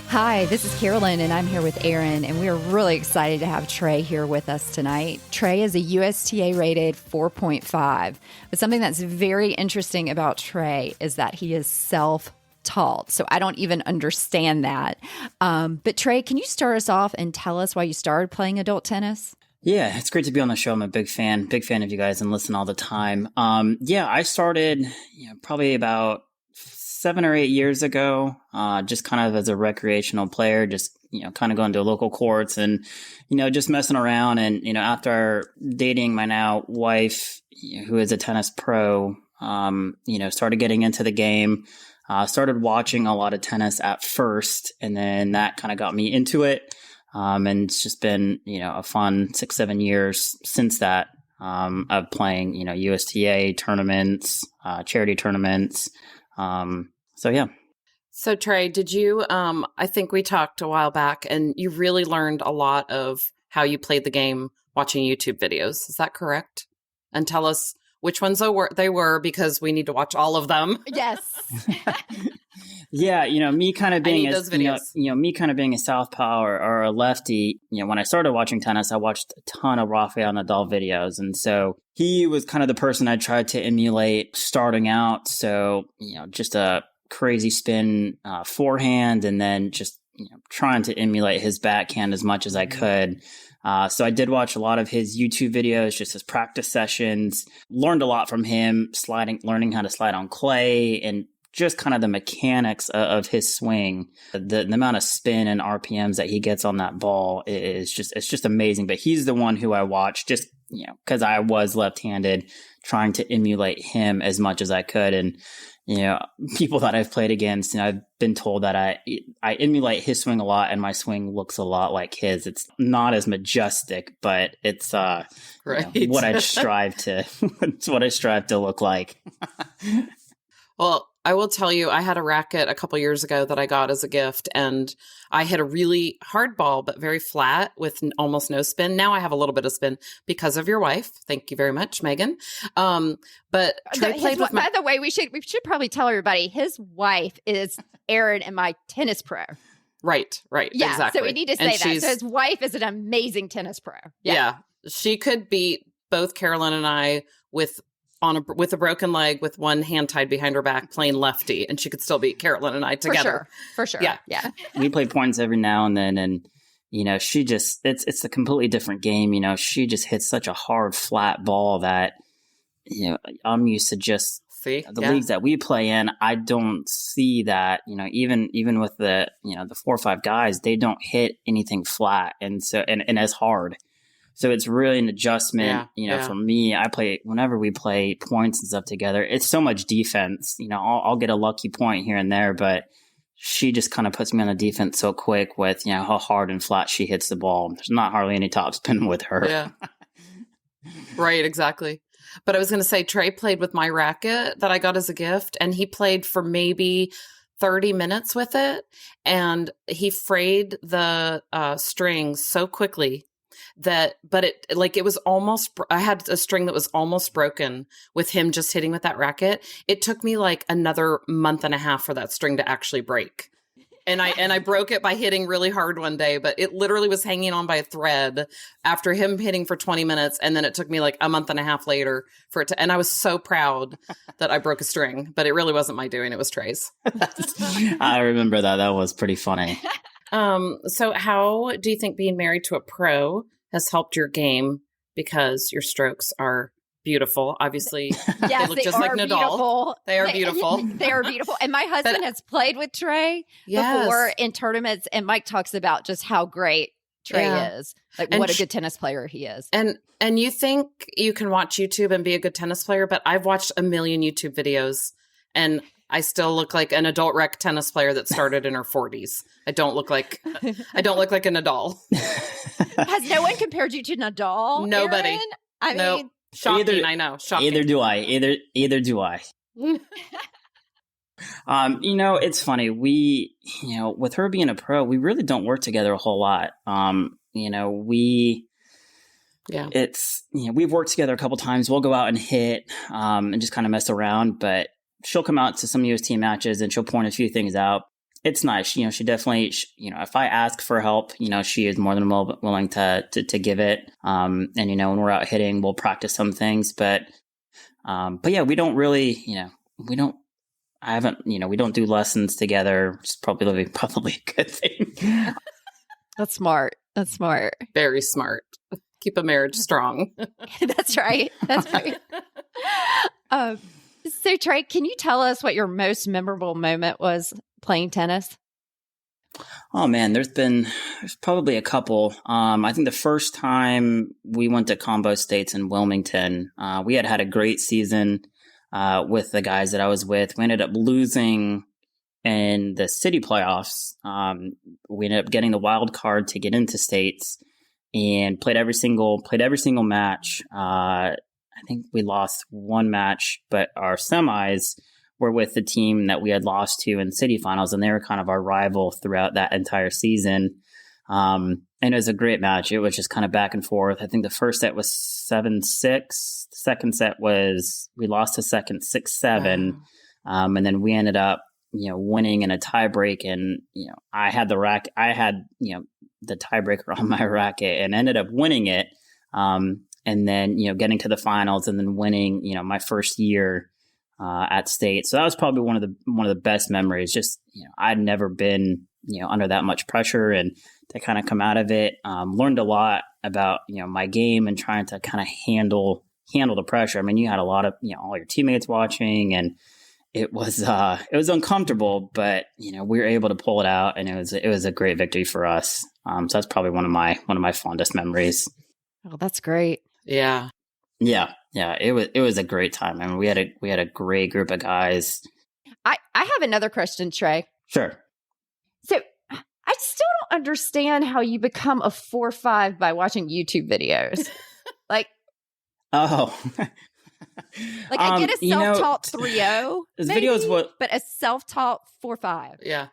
Hi, this is Carolyn, and I'm here with Aaron, and we are really excited to have Trey here with us tonight. Trey is a USTA rated 4.5, but something that's very interesting about Trey is that he is self-taught, so I don't even understand that. But Trey, can you start us off and tell us why you started playing adult tennis? Yeah, it's great to be on the show. I'm a big fan of you guys and listen all the time. I started probably about 7 or 8 years ago, just kind of as a recreational player, just, kind of going to local courts and, just messing around. And, after dating my now wife, who is a tennis pro, started getting into the game, started watching a lot of tennis at first. And then that kind of got me into it. And it's just been, a fun 6-7 years since that, of playing, USTA tournaments, charity tournaments. So Trey, did you, I think we talked a while back and you really learned a lot of how you played the game watching YouTube videos. Is that correct? And tell us which ones they were because we need to watch all of them. Yes. Yeah, me kind of being me kind of being a southpaw or a lefty, when I started watching tennis, I watched a ton of Rafael Nadal videos. And so he was kind of the person I tried to emulate starting out. So, just a crazy spin forehand and then just, trying to emulate his backhand as much as I could. So I did watch a lot of his YouTube videos, just his practice sessions, learned a lot from him, learning how to slide on clay and just kind of the mechanics of his swing, the amount of spin and RPMs that he gets on that ball it's just amazing. But he's the one who I watched just, because I was left-handed, trying to emulate him as much as I could. And, people that I've played against, I've been told that I emulate his swing a lot and my swing looks a lot like his. It's not as majestic, but it's what I strive to, it's what I strive to look like. Well, I will tell you, I had a racket a couple years ago that I got as a gift, and I hit a really hard ball, but very flat with almost no spin. Now I have a little bit of spin because of your wife. Thank you very much, Megan. But Trey played with by the way, we should probably tell everybody his wife is Aaron and my tennis pro. Right. Yeah, exactly. So we need to say that. So his wife is an amazing tennis pro. Yeah. She could beat both Carolyn and I with a broken leg with one hand tied behind her back playing lefty, and she could still beat Carolyn and I together. For sure. Yeah. We play points every now and then, and she just it's a completely different game. She just hits such a hard flat ball that I'm used to just leagues that we play in. I don't see that. Even with the the 4 or 5 guys, they don't hit anything flat and so and as hard. So it's really an adjustment, for me. Whenever we play points and stuff together, it's so much defense. I'll get a lucky point here and there, but she just kind of puts me on the defense so quick with, how hard and flat she hits the ball. There's not hardly any topspin with her. Yeah. Right, exactly. But I was going to say, Trey played with my racket that I got as a gift, and he played for maybe 30 minutes with it, and he frayed the strings so quickly it was almost, I had a string that was almost broken with him just hitting with that racket. It took me like another month and a half for that string to actually break. And I broke it by hitting really hard one day, but it literally was hanging on by a thread after him hitting for 20 minutes. And then it took me like a month and a half later for it to, and I was so proud that I broke a string, but it really wasn't my doing. It was Trey's. I remember that. That was pretty funny. So how do you think being married to a pro has helped your game? Because your strokes are beautiful. Obviously, yes, they look just like Nadal. Beautiful. They are beautiful. They are beautiful. And my husband has played with Trey before in tournaments, and Mike talks about just how great Trey is. Like, what a good tennis player he is. And you think you can watch YouTube and be a good tennis player, but I've watched a million YouTube videos, and I still look like an adult rec tennis player that started in her 40s. I don't look like a Nadal. Has no one compared you to Nadal? Nobody. Aaron? I mean, shocking. I know. Shocking. Either do I. It's funny. We, with her being a pro, we really don't work together a whole lot. We've worked together a couple times. We'll go out and hit, and just kind of mess around, but she'll come out to some UST matches and she'll point a few things out. it's nice. She definitely, if I ask for help, she is more than willing to give it. And, when we're out hitting, we'll practice some things, but yeah, we don't really, we don't do lessons together, which is probably a good thing. That's smart. Very smart. Keep a marriage strong. That's right. So Trey, can you tell us what your most memorable moment was playing tennis? Oh man, there's probably a couple. I think the first time we went to Combo States in Wilmington, we had a great season with the guys that I was with. We ended up losing in the city playoffs. We ended up getting the wild card to get into states and played every single match. I think we lost one match, but our semis were with the team that we had lost to in city finals, and they were kind of our rival throughout that entire season. And it was a great match. It was just kind of back and forth. I think the first set was 7-6. The second set we lost the second 6-7. And then we ended up, winning in a tiebreak. And, I had the tiebreaker on my racket and ended up winning it. And then, getting to the finals and then winning, my first year at state. So that was probably one of the best memories. Just, I'd never been, under that much pressure, and to kind of come out of it, learned a lot about, my game and trying to kind of handle the pressure. I mean, you had a lot of, all your teammates watching, and it was uncomfortable, but, we were able to pull it out, and it was a great victory for us. So that's probably one of my fondest memories. Oh, that's great. Yeah. Yeah. It was a great time. I mean, we had a great group of guys. I have another question, Trey. Sure. So I still don't understand how you become a 4.5 by watching YouTube videos. Like, oh, I get a self-taught 3.0, this video is but a self-taught 4.5. Yeah.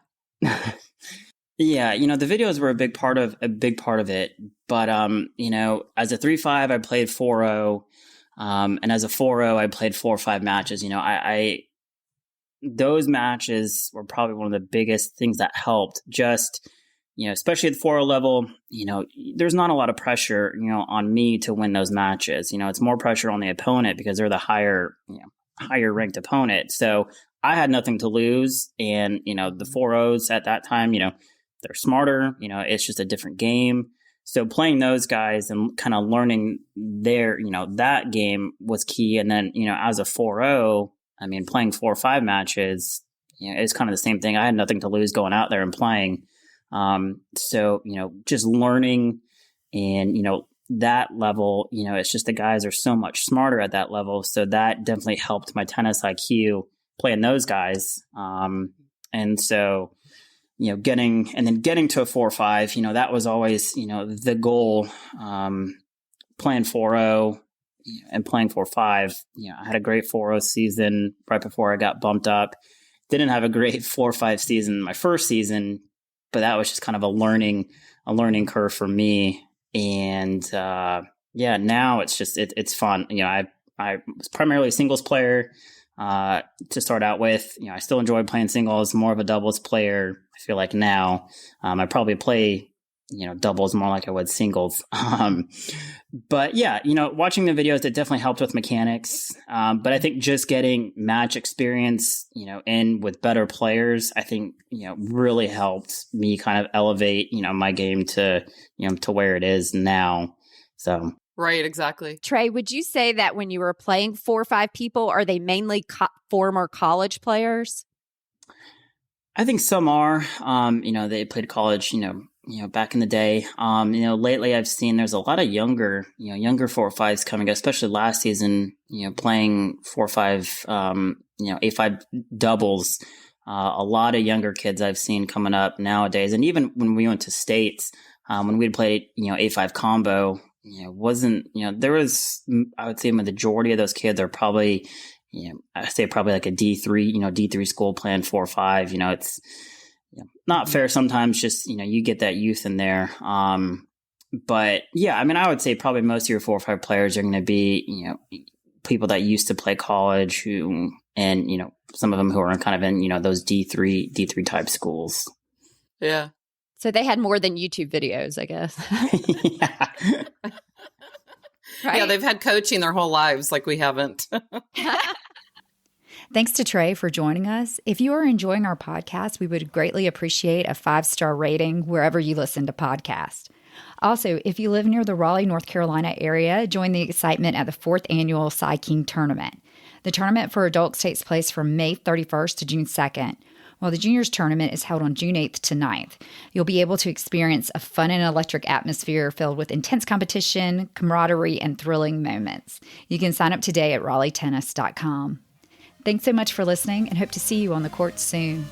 Yeah, the videos were a big part of it. But as a 3.5, I played 4.0, and as a 4.0, I played 4.5 matches. Those matches were probably one of the biggest things that helped. Just especially at the 4.0 level, there's not a lot of pressure, on me to win those matches. It's more pressure on the opponent because they're the higher ranked opponent. So I had nothing to lose, and the 4.0s at that time, they're smarter, it's just a different game. So playing those guys and kind of learning their, that game was key. And then, as a 4.0, I mean, playing 4.5 matches, it's kind of the same thing. I had nothing to lose going out there and playing. So, just learning and, that level, it's just the guys are so much smarter at that level. So that definitely helped my tennis IQ playing those guys. And so, getting to a 4.5, that was always, the goal, playing 4.0 and playing 4.5. I had a great 4.0 season right before I got bumped up. Didn't have a great 4.5 season my first season, but that was just kind of a learning curve for me. And, now it's just, it's fun. I was primarily a singles player, to start out with. I still enjoy playing singles, more of a doubles player. I feel like now, I probably play, doubles more like I would singles. But yeah, watching the videos, it definitely helped with mechanics. But I think just getting match experience, in with better players, I think, really helped me kind of elevate, my game to where it is now. So. Right, exactly. Trey, would you say that when you were playing 4.5 people, are they mainly former college players? I think some are. They played college, back in the day. Lately I've seen there's a lot of younger 4.5s coming, especially last season, playing 4.5, 8.5 doubles. A lot of younger kids I've seen coming up nowadays. And even when we went to states, when we'd played, 8.5 combo, wasn't, there was, I would say the majority of those kids are probably, I say probably like a D3, D3 school playing 4.5. It's not fair sometimes, just, you get that youth in there. But yeah, I mean, I would say probably most of your 4.5 players are going to be, people that used to play college who, and, some of them who are kind of in, those D3 type schools. Yeah. So they had more than YouTube videos, I guess. Yeah. Right? Yeah, they've had coaching their whole lives like we haven't. Thanks to Trey for joining us. If you are enjoying our podcast, we would greatly appreciate a 5-star rating wherever you listen to podcasts. Also, if you live near the Raleigh, North Carolina area, join the excitement at the 4th annual Cy King Tournament. The tournament for adults takes place from May 31st to June 2nd, while the juniors tournament is held on June 8th to 9th. You'll be able to experience a fun and electric atmosphere filled with intense competition, camaraderie, and thrilling moments. You can sign up today at raleightennis.com. Thanks so much for listening and hope to see you on the court soon.